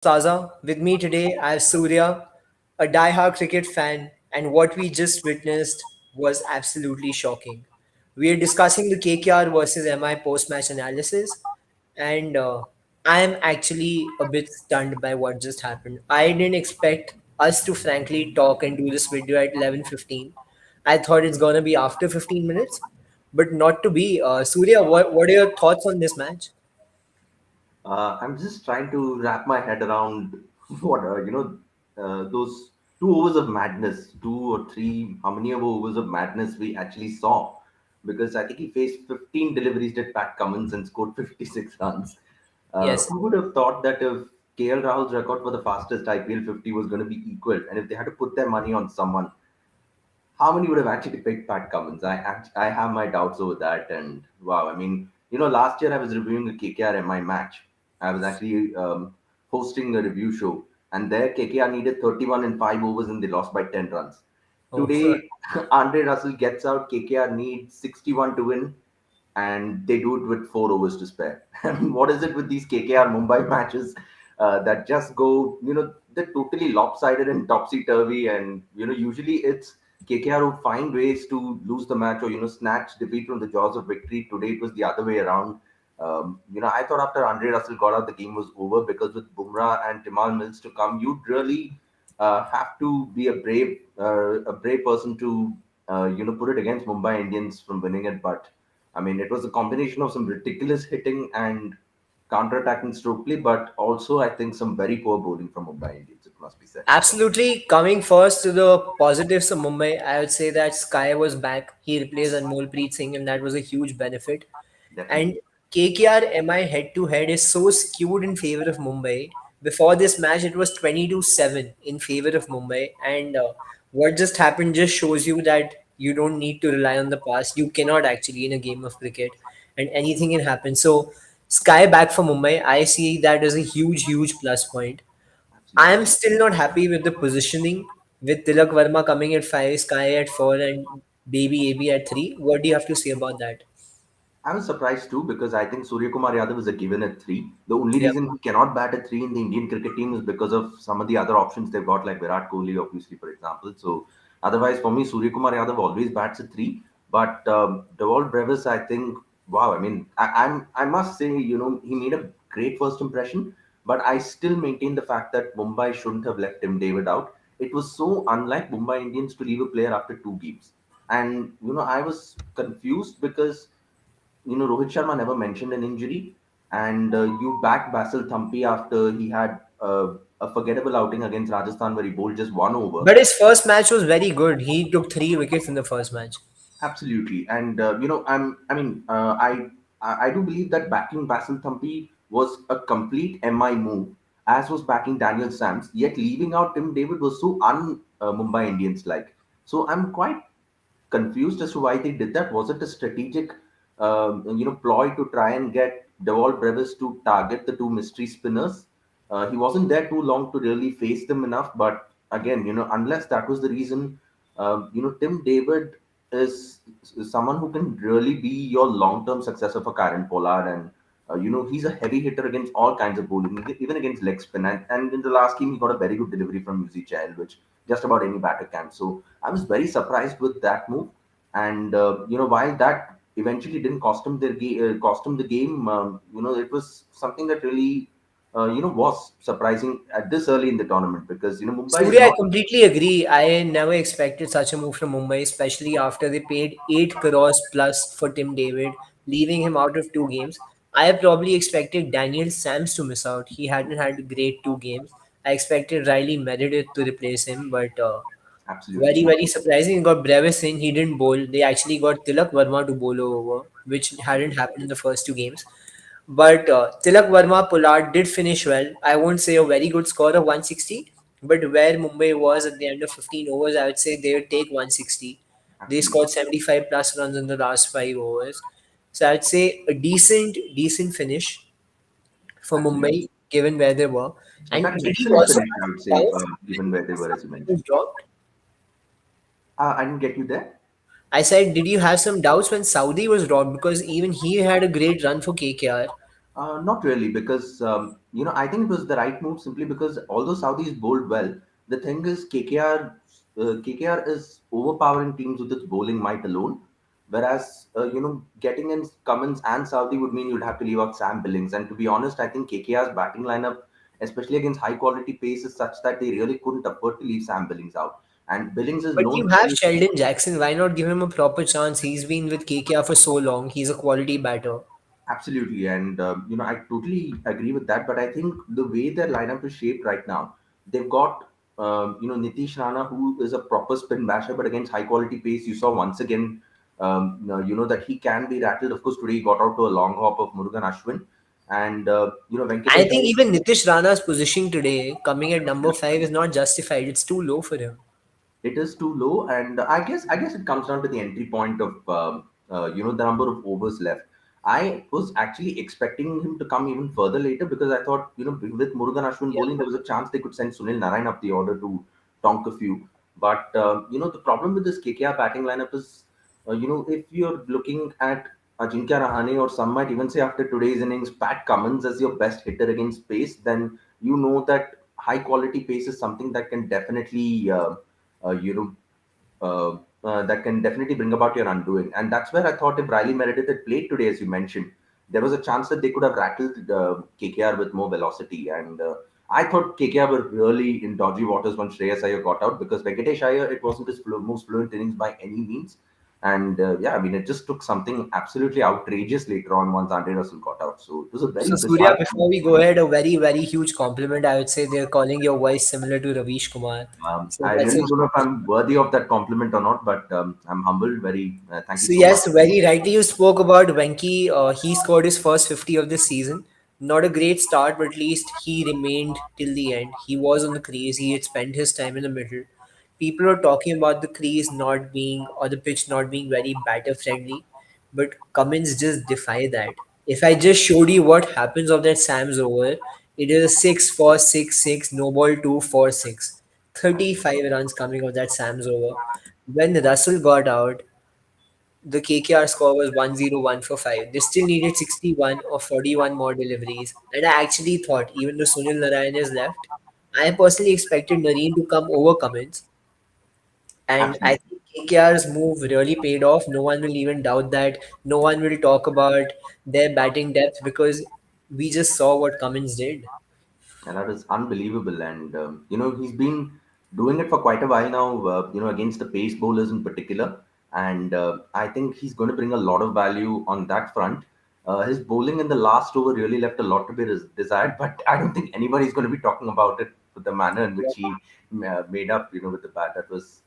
Plaza. With me today, I have Surya, a die-hard cricket fan, and what we just witnessed was absolutely shocking. We are discussing the KKR versus MI post-match analysis, and I am actually a bit stunned by what just happened. I didn't expect us to frankly talk and do this video at 11:15. I thought it's gonna be after 15 minutes, but not to be. Surya, what are your thoughts on this match? I'm just trying to wrap my head around what those 2 overs of madness, 2 or 3, how many of overs of madness we actually saw, because I think he faced 15 deliveries at Pat Cummins and scored 56 runs. Yes. Who would have thought that if KL Rahul's record for the fastest IPL 50 was going to be equal, and if they had to put their money on someone, how many would have actually picked Pat Cummins? I have my doubts over that. And wow, I mean, last year I was reviewing a KKR MI match. I was actually hosting a review show, and there KKR needed 31 in 5 overs, and they lost by 10 runs. Oh, Today, Andre Russell gets out. KKR needs 61 to win, and they do it with 4 overs to spare. I mean, what is it with these KKR Mumbai matches that just go, they're totally lopsided and topsy turvy, and usually it's KKR who find ways to lose the match or snatch defeat from the jaws of victory. Today it was the other way around. I thought after Andre Russell got out, the game was over because with Bumrah and Timal Mills to come, you'd really have to be a brave person to put it against Mumbai Indians from winning it. But I mean, it was a combination of some ridiculous hitting and counter-attacking Stokely, but also I think some very poor bowling from Mumbai Indians. It must be said. absolutely. Coming first to the positives of Mumbai, I would say that Sky was back. He replaced Anmolpreet Singh, and that was a huge benefit. And Definitely, KKR MI head to head is so skewed in favor of Mumbai. Before this match, it was 22-7 in favor of Mumbai. And what just happened just shows you that you don't need to rely on the past. You cannot actually in a game of cricket, and anything can happen. So, Sky back for Mumbai, I see that as a huge, huge plus point. I am absolutely. still not happy with the positioning with Tilak Varma coming at 5, Sky at 4, and Baby AB at 3. What do you have to say about that? I was surprised too because I think Surya Kumar Yadav is a given at three. The only Yeah. reason he cannot bat at three in the Indian cricket team is because of some of the other options they've got, like Virat Kohli, obviously, for example. So, otherwise, for me, Surya Kumar Yadav always bats at three. But Devol Brevis, I think, wow. I mean, I must say, he made a great first impression. But I still maintain the fact that Mumbai shouldn't have left Tim David out. It was so unlike Mumbai Indians to leave a player after 2 games. And I was confused because Rohit Sharma never mentioned an injury, and you backed Basil Thampi after he had a forgettable outing against Rajasthan where he bowled just 1 over. But his first match was very good. He took 3 wickets in the first match. Absolutely, and I do believe that backing Basil Thampi was a complete MI move, as was backing Daniel Sams. Yet leaving out Tim David was so un Mumbai Indians like. So I'm quite confused as to why they did that. Was it a strategic, ploy to try and get Devol Brevis to target the two mystery spinners? He wasn't there too long to really face them enough. But again, unless that was the reason, Tim David is someone who can really be your long-term successor for Karen Pollard, and he's a heavy hitter against all kinds of bowling, even against leg spin. And in the last game, he got a very good delivery from Yuzi Chahal, which just about any batter can. So I was very surprised with that move. And while that eventually didn't cost him the game, it was something that really was surprising at this early in the tournament because Mumbai is Surya, I not. completely agree. I never expected such a move from Mumbai, especially after they paid 8 crores plus for Tim David, leaving him out of 2 games. I probably expected Daniel Sams to miss out. He hadn't had great 2 games. I expected Riley Meredith to replace him, but Absolutely. very, very surprising. He got Brevis in. He didn't bowl. They actually got Tilak Varma to bowl over, which hadn't happened in the first 2 games. But Tilak Varma Pollard did finish well. I won't say a very good score of 160, but where Mumbai was at the end of 15 overs, I would say they would take 160. They Absolutely. scored 75 plus runs in the last 5 overs. So I'd say a decent finish for Absolutely. Mumbai given where they were. In And fact, an did you excellent also finish, I would have say, surprise given where they were, when as you he was mentioned. dropped? I didn't get you there. I said, did you have some doubts when Saudi was dropped? Because even he had a great run for KKR. Not really, because I think it was the right move simply because although Saudis bowled well, the thing is KKR is overpowering teams with its bowling might alone. Whereas getting in Cummins and Saudi would mean you'd have to leave out Sam Billings. And to be honest, I think KKR's batting lineup, especially against high quality pace, is such that they really couldn't afford to leave Sam Billings out. And Billings is But known you to have be. Sheldon Jackson. Why not give him a proper chance? He's been with KKR for so long. He's a quality batter. Absolutely, and I totally agree with that. But I think the way their lineup is shaped right now, they've got Nitish Rana, who is a proper spin basher, but against high quality pace, you saw once again, that he can be rattled. Of course, today he got out to a long hop of Murugan Ashwin, and I Venkatesh think Iyer. even Nitish Rana's position today, coming at number five, is not justified. It's too low for him. It is too low, and I guess it comes down to the entry point of the number of overs left. I was actually expecting him to come even further later because I thought with Murugan Ashwin Yeah. bowling there was a chance they could send Sunil Narayan up the order to tonk a few. But the problem with this KKR batting lineup is if you're looking at Ajinkya Rahane, or some might even say after today's innings, Pat Cummins as your best hitter against pace, then you know that high quality pace is something that can definitely uh, you know, that can definitely bring about your undoing. And that's where I thought if Riley Meredith had played today, as you mentioned, there was a chance that they could have rattled KKR with more velocity. And I thought KKR were really in dodgy waters when Shreyas Iyer got out because Venkatesh Iyer, it wasn't his most fluent innings by any means. And yeah, I mean, it just took something absolutely outrageous later on once Andre Russell got out. So it was a very So Surya, bizarre. before we go ahead, a very, very huge compliment. I would say they're calling your voice similar to Ravish Kumar. So I that's a really don't know if huge. I'm worthy of that compliment or not, but I'm humbled. Very, thank you So so much. yes, very rightly you spoke about Venki. He scored his first 50 of this season. Not a great start, but at least he remained till the end. He was on the crease. He had spent his time in the middle. People are talking about the crease not being or the pitch not being very batter friendly, but Cummins just defy that. If I just showed you what happens of that Sam's over, it is a 6-4-6-6, no ball 2-4-6. 35 runs coming of that Sam's over. When Russell got out, the KKR score was 101 for 5. They still needed 61 or 41 more deliveries. And I actually thought, even though Sunil Narayan is left, I personally expected Nareen to come over Cummins. And I Absolutely. think KKR's move really paid off. No one will even doubt that. No one will talk about their batting depth because we just saw what Cummins did. And that is unbelievable. And he's been doing it for quite a while now. Against the pace bowlers in particular, and I think he's going to bring a lot of value on that front. His bowling in the last over really left a lot to be desired, but I don't think anybody's going to be talking about it with the manner in which he made up, with the bat. That was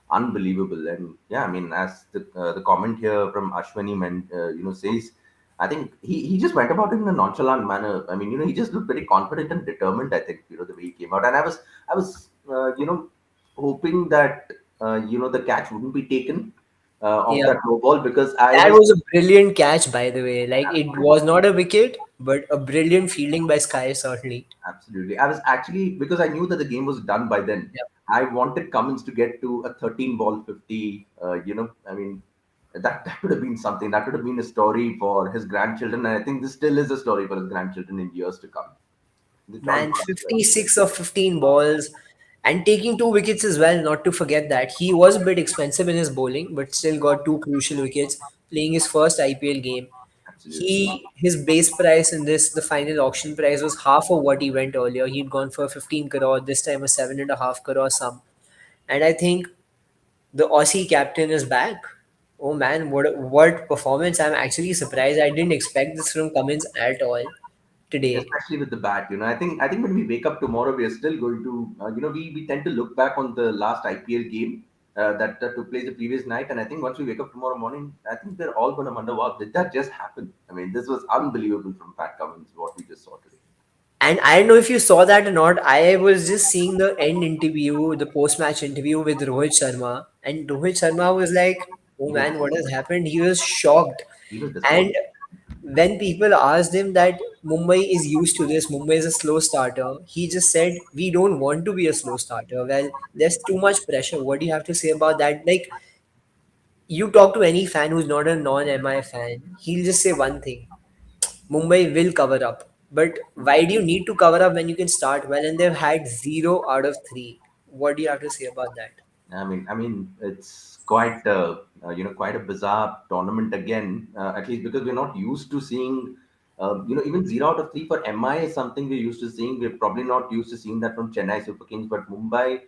unbelievable. And yeah, I mean, as the comment here from Ashwani says, I think he just went about it in a nonchalant manner. I mean, he just looked very confident and determined. I think the way he came out, and I was hoping that the catch wouldn't be taken off Yeah. that low ball because I That was was a brilliant catch, by the way. Like, it was not a wicket, but a brilliant fielding by Sky, certainly. absolutely. I was actually because I knew that the game was done by then. Yeah. I wanted Cummins to get to a 13 ball 50. I mean, that would have been something. That would have been a story for his grandchildren. And I think this still is a story for his grandchildren in years to come. The John Man, Collins era. 56 of 15 balls and taking two wickets as well, not to forget that. He was a bit expensive in his bowling, but still got two crucial wickets playing his first IPL game. Absolutely. His base price in this, the final auction price was half of what he went earlier. He'd gone for 15 crore, this time a 7.5 crore sum. And I think the Aussie captain is back. Oh man, what performance! I'm actually surprised. I didn't expect this from Cummins at all today. Especially with the bat, I think when we wake up tomorrow, we are still going to, we tend to look back on the last IPL game that took place the previous night, and I think once we wake up tomorrow morning, I think they're all going to wonder, wow, did that just happen? I mean, this was unbelievable from Pat Cummins, what we just saw today. And I don't know if you saw that or not. I was just seeing the end interview, the post match interview with Rohit Sharma. And Rohit Sharma was like, oh He was man, what has happened? He was shocked. he was And distraught. when people asked him that Mumbai is used to this, Mumbai is a slow starter, he just said, we don't want to be a slow starter. Well, there's too much pressure. What do you have to say about that? Like, you talk to any fan who's not a non MI fan, he'll just say one thing. Mumbai will cover up. But why do you need to cover up when you can start well? And they've had 0 out of 3. What do you have to say about that? It's quite quite a bizarre tournament again. At least because we're not used to seeing, even 0 out of 3 for MI is something we're used to seeing. We're probably not used to seeing that from Chennai Super Kings, but Mumbai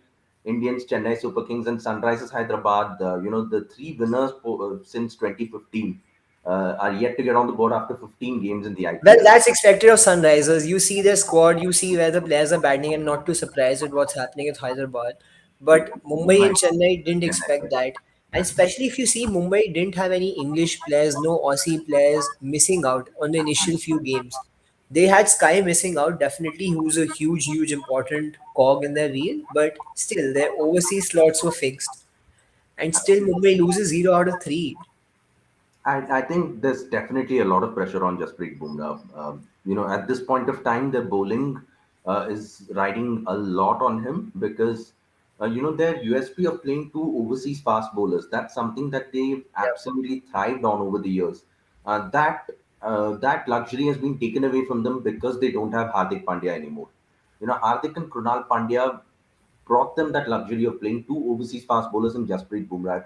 Indians, Chennai Super Kings, and Sunrisers Hyderabad. The three winners since 2015 are yet to get on the board after 15 games in the Well, IPL. that's expected of Sunrisers. You see their squad, you see where the players are batting, and not too surprised with what's happening at Hyderabad. But Mumbai Mumbai, and Chennai didn't Chennai. expect that. And especially if you see Mumbai didn't have any English players, no Aussie players missing out on the initial few games. They had Sky missing out, definitely, who's a huge, huge important cog in their reel, but still, their overseas slots were fixed. And still, Mumbai loses 0 out of 3. I think there's definitely a lot of pressure on Jasprit Bumrah. At this point of time, the bowling is riding a lot on him because, their USP of playing two overseas fast bowlers. That's something that they've absolutely thrived on over the years. That luxury has been taken away from them because they don't have Hardik Pandya anymore. Hardik and Krunal Pandya brought them that luxury of playing two overseas fast bowlers in Jasprit Bumrah.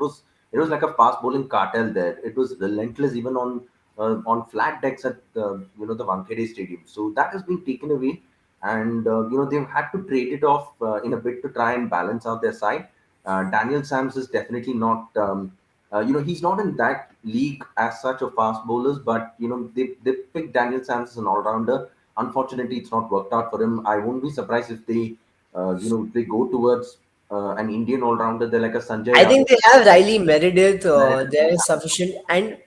It was like a fast bowling cartel there. It was relentless even on flat decks at the Wankhede Stadium. So that has been taken away, and they've had to trade it off in a bit to try and balance out their side. Daniel Sams is definitely not. He's not in that league as such of fast bowlers, but they picked Daniel Sams as an all rounder. Unfortunately, it's not worked out for him. I won't be surprised if they go towards an Indian all rounder. They're like a Sanjay I Yadav. think they have Riley Meredith. Meredith. There is sufficient. And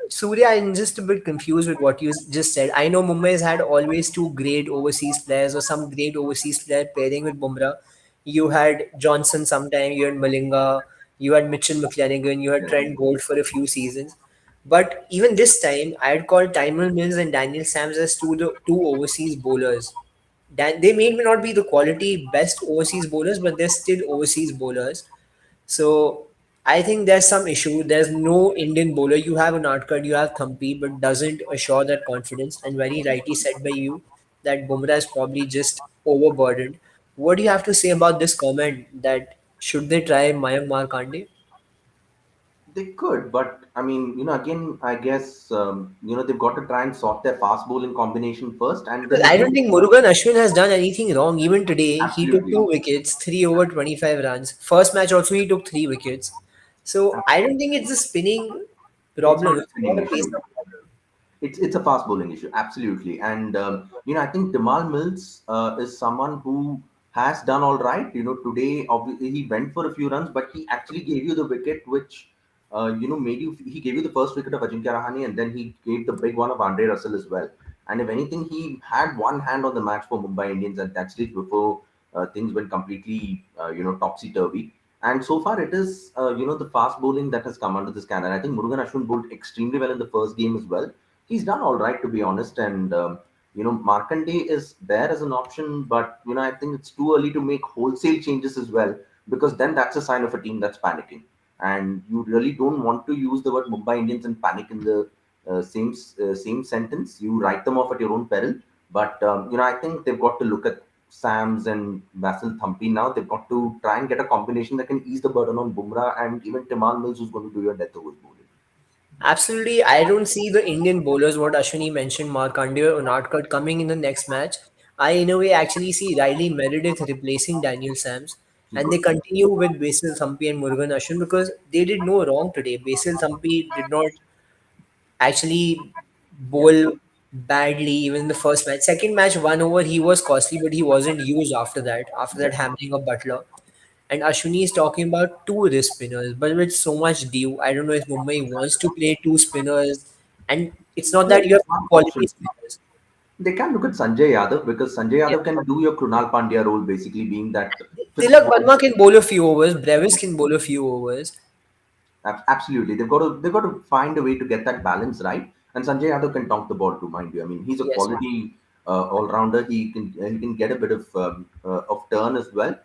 Surya, I'm just a bit confused with what you just said. I know Mumbai has had always two great overseas players or some great overseas player pairing with Bumrah. You had Johnson sometime, you had Malinga, you had Mitchell McLennigan, you had Yeah. Trent Bolt for a few seasons. But even this time, I'd call Tymon Mills and Daniel Sams as two overseas bowlers. They may not be the quality best overseas bowlers, but they're still overseas bowlers. So I think there's some issue. There's no Indian bowler. You have an Arcad, you have Thampi, but doesn't assure that confidence. And very rightly said by you that Bumrah is probably just overburdened. What do you have to say about this comment that should they try Mayank Markande? They could, but again, I guess they've got to try and sort their fast bowling combination first, and Because then I don't again, think Murugan Ashwin has done anything wrong. Even today, he took absolutely, 2 wickets, 3 over 25 runs. First match also he took 3 wickets. So I don't think it's a spinning it's not problem. a It's spinning not a pace issue. problem. It's a fast bowling issue, absolutely. And I think Demal Mills is someone who has done all right. Today obviously he went for a few runs, but he actually gave you the wicket, which made you. He gave you the first wicket of Ajinkya Rahane, and then he gave the big one of Andre Russell as well. And if anything, he had one hand on the match for Mumbai Indians, and that's it before things went completely topsy turvy. And so far, it is the fast bowling that has come under the scan. And I think Murugan Ashwin bowled extremely well in the first game as well. He's done all right, to be honest. And Markande is there as an option, but I think it's too early to make wholesale changes as well, because then that's a sign of a team that's panicking, and you really don't want to use the word Mumbai Indians and panic in the same sentence. You write them off at your own peril. But I think they've got to look at Sams and Vasil Thampi now. They've got to try and get a combination that can ease the burden on Bumrah and even Timal Mills, who's going to do your death overs bowling. Absolutely, I don't see the Indian bowlers, what Ashwini mentioned, Markande or Unadkat, coming in the next match. I, in a way, actually see Riley Meredith replacing Daniel Sams, He and they could. continue with Basil Thampi and Murugan Ashwin because they did no wrong today. Basil Thampi did not actually bowl badly even in the first match. Second match, 1 over, he was costly, but he wasn't used after that, hammering of Butler. And Ashwini is talking about two wrist spinners, but with so much due, I don't know if Mumbai wants to play two spinners. And it's not Yeah, that you have one quality option. spinners. They can look at Sanjay Yadav, because Sanjay Yeah. Yadav can do your Krunal Pandya role, basically being that fifth Tilak ball. Varma can bowl a few overs, Brevis can bowl a few overs. Absolutely, they've got to find a way to get that balance right. And Sanjay Yadav can tonk the ball too, mind you. I mean, he's a Yes. quality all rounder. He can get a bit of turn as well.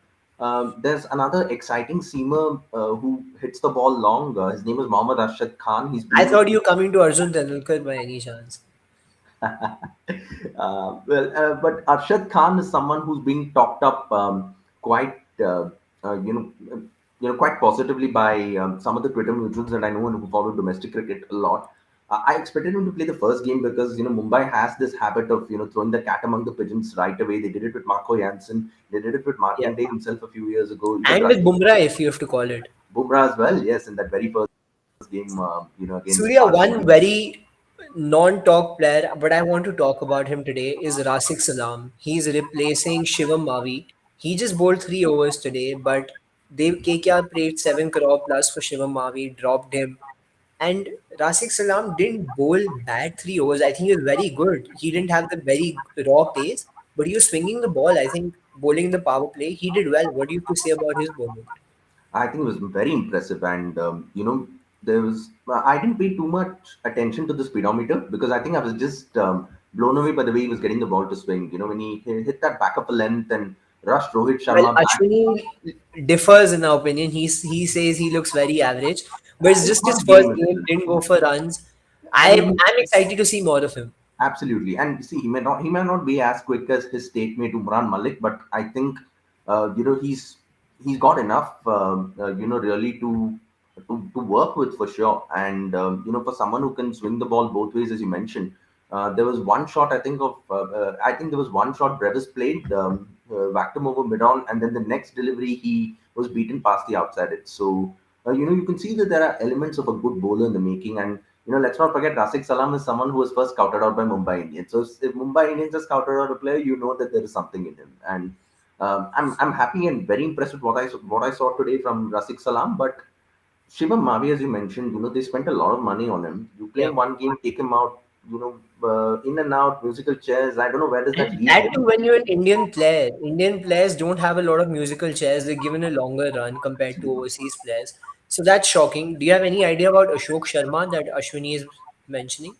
There's another exciting seamer who hits the ball long. His name is Mohammad Arshad Khan. He's I been with thought you were coming to Arjun Tendulkar by any chance. But Arshad Khan is someone who's being talked up quite, you know, quite positively by some of the Twitter neutrals that I know and who follow domestic cricket a lot. I expected him to play the first game because Mumbai has this habit of throwing the cat among the pigeons right away. They did it with Marco Jansen. They did it with Yeah. Markande himself a few years ago. Even And with Bumrah, if you have to call it. Bumrah as well. Yes, in that very first game, against Surya, one RCB. very non-talk player, but I want to talk about him today is Rasik Salam. He's replacing Shivam Mavi. He just bowled 3 overs today, but they KKR paid 7 crore plus for Shivam Mavi, dropped him. And Rasik Salam didn't bowl bad 3 overs. I think he was very good. He didn't have the very raw pace, but he was swinging the ball. I think bowling the power play, he did well. What do you have to say about his bowling? I think it was very impressive, and there was. I didn't pay too much attention to the speedometer because I think I was just blown away by the way he was getting the ball to swing. When he hit that back of a length and rushed Rohit Well, Sharma back. Ashwini differs in our opinion. He says he looks very average, but it's He's just his got first game a game. little. Didn't go for runs. I mean, I'm excited to see more of him. absolutely. And see, he may not be as quick as his statemate Umran Malik, but I think he's got enough really to work with for sure. And for someone who can swing the ball both ways, as you mentioned, there was one shot I think there was one shot Brevis played, whacked him over mid on, and then the next delivery he was beaten past the outside it. So you can see that there are elements of a good bowler in the making. And let's not forget Rasik Salam is someone who was first scouted out by Mumbai Indians. So if Mumbai Indians has scouted out a player, you know that there is something in him. And I'm happy and very impressed with what I saw today from Rasik Salam. But Shivam Mavi, as you mentioned, they spent a lot of money on him. You play Yeah. him one game, take him out, in and out, musical chairs. I don't know where does that And leave that too him. when you're an Indian player. Indian players don't have a lot of musical chairs. They're given a longer run compared to overseas players. So that's shocking. Do you have any idea about Ashok Sharma that Ashwini is mentioning?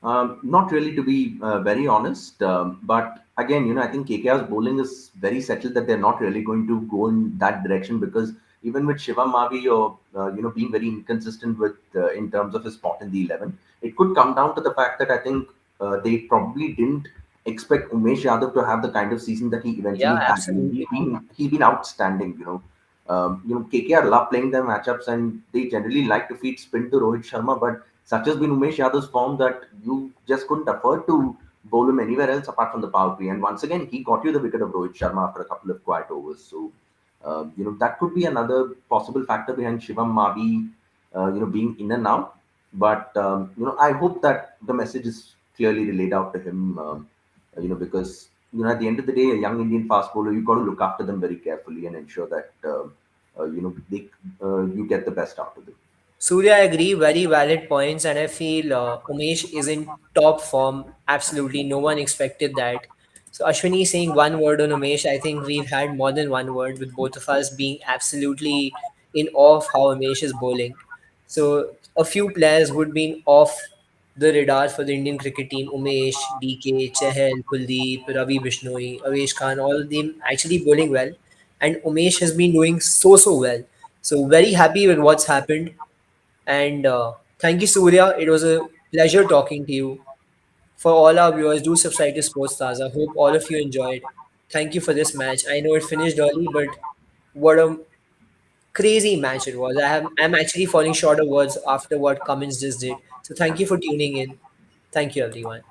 Not really, to be very honest. But again, I think KKR's bowling is very settled that they're not really going to go in that direction because even with Shivam Mavi or being very inconsistent with in terms of his spot in the 11, it could come down to the fact that I think they probably didn't expect Umesh Yadav to have the kind of season that he Yeah, eventually had. I mean, absolutely. he's been outstanding. KKR love playing their matchups and they generally like to feed spin to Rohit Sharma, but such has been Umesh Yadav's form that you just couldn't afford to bowl him anywhere else apart from the power play. And once again, he got you the wicket of Rohit Sharma after a couple of quiet overs. So, that could be another possible factor behind Shivam Mavi, being in and out. But, I hope that the message is clearly relayed out to him, because, at the end of the day, a young Indian fast bowler, you've got to look after them very carefully and ensure that, you get the best out of them. Surya, I agree. Very valid points, and I feel Umesh is in top form. Absolutely, no one expected that. So Ashwini saying one word on Umesh. I think we've had more than one word with both of us being absolutely in awe of how Umesh is bowling. So a few players would be off the radar for the Indian cricket team. Umesh, DK, Chahal, Kuldeep, Ravi Bishnoi, Avesh Khan, all of them actually bowling well, and Umesh has been doing so well. So very happy with what's happened. And thank you, Surya. It was a pleasure talking to you. For all our viewers, do subscribe to Sports Stars. I hope all of you enjoyed. Thank you for this match. I know it finished early, but what a crazy match it was. I'm actually falling short of words after what Cummins just did. So thank you for tuning in. Thank you, everyone.